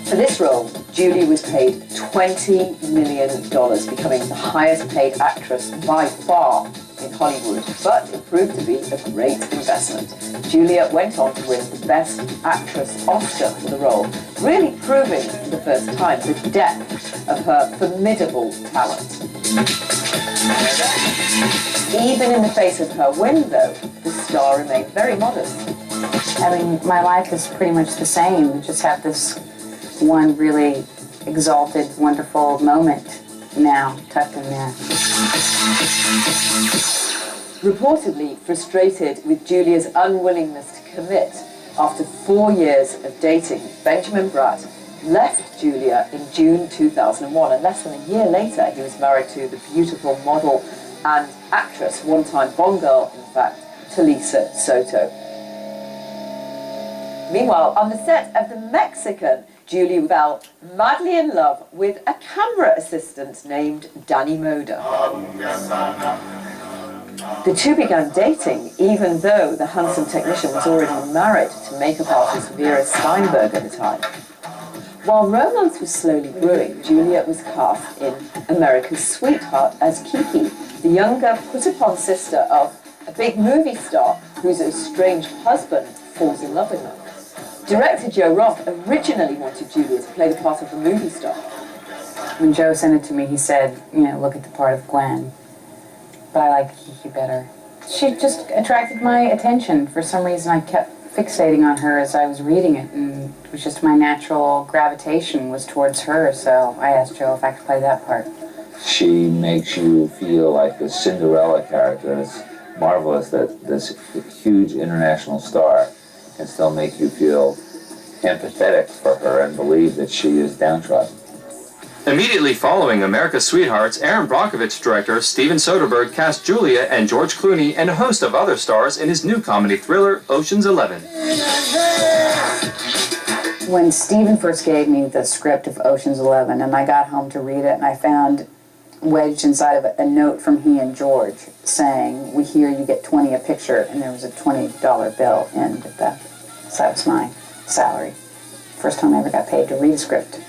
For this role, Julia was paid $20 million, becoming the highest paid actress by far in Hollywood, but it proved to be a great investment. Julia went on to win the Best Actress Oscar for the role, really proving for the first time the depth of her formidable talent. Even in the face of her win, though, the star remained very modest. I mean, my life is pretty much the same. We just have this one really exalted, wonderful moment now tucked in there. Reportedly frustrated with Julia's unwillingness to commit, after 4 years of dating, Benjamin Bratt left Julia in June 2001, and less than a year later he was married to the beautiful model and actress, one-time Bond girl, in fact, Talisa Soto. Meanwhile, on the set of The Mexican, Julia fell madly in love with a camera assistant named Danny Moder. The two began dating, even though the handsome technician was already married to makeup artist Vera Steinberg at the time. While romance was slowly brewing, Julia was cast in America's Sweetheart as Kiki, the younger, put-upon sister of a big movie star whose estranged husband falls in love with her. Director Joe Roth originally wanted Julia to play the part of a movie star. When Joe sent it to me, he said, you know, look at the part of Gwen. But I like Kiki better. She just attracted my attention. For some reason, I kept fixating on her as I was reading it, and it was just my natural gravitation was towards her, so I asked Joe if I could play that part. She makes you feel like a Cinderella character, and it's marvelous that this huge international star can still make you feel empathetic for her and believe that she is downtrodden. Immediately following America's Sweethearts, Aaron Brockovich director Steven Soderbergh cast Julia and George Clooney and a host of other stars in his new comedy thriller, Ocean's 11. When Steven first gave me the script of Ocean's 11 and I got home to read it, and I found wedged inside of it a note from he and George saying, we hear you get 20 a picture, and there was a $20 bill in that. So that was my salary. First time I ever got paid to read a script.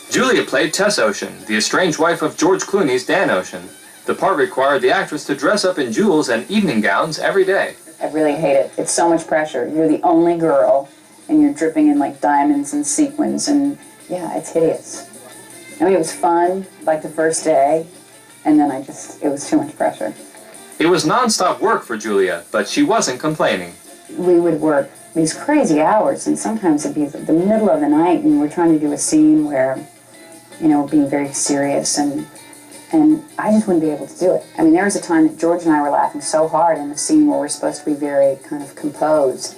Julia played Tess Ocean, the estranged wife of George Clooney's Dan Ocean. The part required the actress to dress up in jewels and evening gowns every day. I really hate it. It's so much pressure. You're the only girl, and you're dripping in like diamonds and sequins, and yeah, it's hideous. I mean, it was fun, like the first day, and then it was too much pressure. It was non-stop work for Julia, but she wasn't complaining. We would work these crazy hours, and sometimes it'd be the middle of the night, and we're trying to do a scene where, you know, we're being very serious, and I just wouldn't be able to do it. I mean, there was a time that George and I were laughing so hard in the scene where we're supposed to be very kind of composed,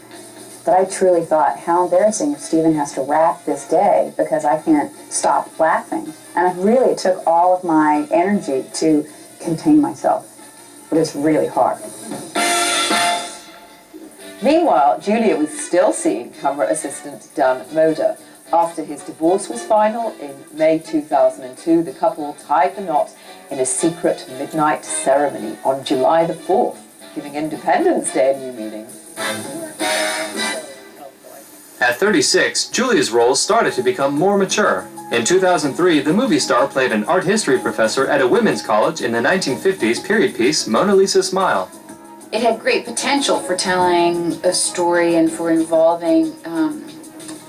that I truly thought, how embarrassing if Steven has to wrap this day because I can't stop laughing. And it took all of my energy to contain myself. It was really hard. Meanwhile, Julia was still seeing camera assistant Dan Moder. After his divorce was final in May 2002, the couple tied the knot in a secret midnight ceremony on July the 4th, giving Independence Day a new meaning. At 36, Julia's roles started to become more mature. In 2003, the movie star played an art history professor at a women's college in the 1950s period piece Mona Lisa Smile. It had great potential for telling a story and for involving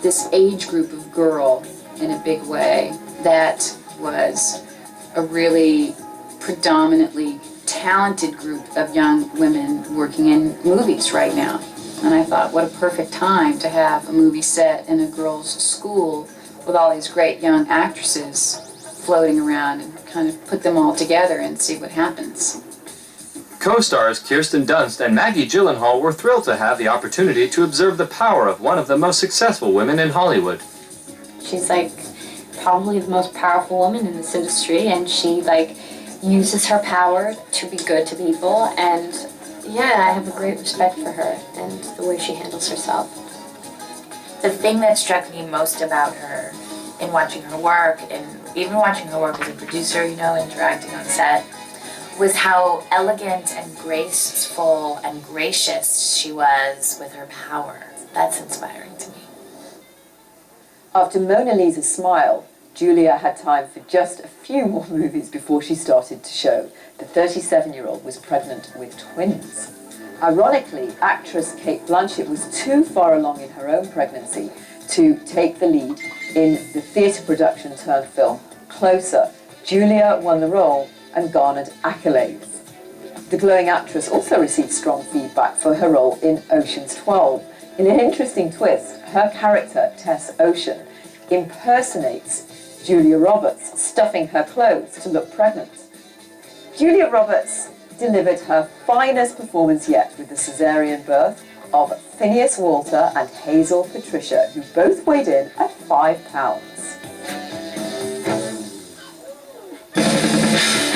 this age group of girl in a big way. That was a really predominantly talented group of young women working in movies right now. And I thought, what a perfect time to have a movie set in a girls' school with all these great young actresses floating around and kind of put them all together and see what happens. Co-stars Kirsten Dunst and Maggie Gyllenhaal were thrilled to have the opportunity to observe the power of one of the most successful women in Hollywood. She's like probably the most powerful woman in this industry, and she like uses her power to be good to people, and yeah, I have a great respect for her and the way she handles herself. The thing that struck me most about her in watching her work, and even watching her work as a producer, you know, interacting on set, was how elegant and graceful and gracious she was with her power. That's inspiring to me. After Mona Lisa's Smile, Julia had time for just a few more movies before she started to show. The 37-year-old was pregnant with twins. Ironically, actress Cate Blanchett was too far along in her own pregnancy to take the lead in the theatre production turned film Closer. Julia won the role and garnered accolades. The glowing actress also received strong feedback for her role in Ocean's 12. In an interesting twist, her character, Tess Ocean, impersonates Julia Roberts, stuffing her clothes to look pregnant. Julia Roberts delivered her finest performance yet with the caesarean birth of Phineas Walter and Hazel Patricia, who both weighed in at 5 pounds.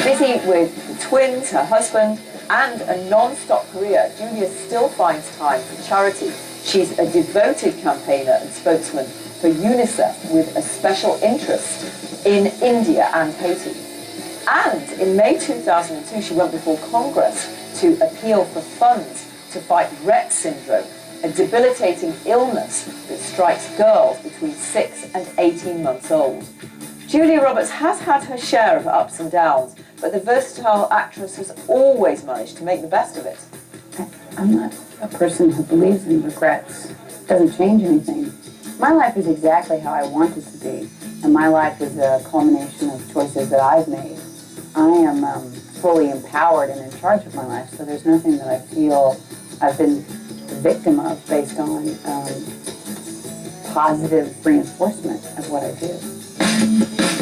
Busy with the twins, her husband, and a non-stop career, Julia still finds time for charity. She's a devoted campaigner and spokesman for UNICEF with a special interest in India and Haiti. And in May 2002, she went before Congress to appeal for funds to fight Rett syndrome, a debilitating illness that strikes girls between 6 and 18 months old. Julia Roberts has had her share of ups and downs, but the versatile actress has always managed to make the best of it. I'm not a person who believes in regrets. It doesn't change anything. My life is exactly how I want it to be, and my life is a culmination of choices that I've made. I am fully empowered and in charge of my life, so there's nothing that I feel I've been the victim of based on positive reinforcement of what I do.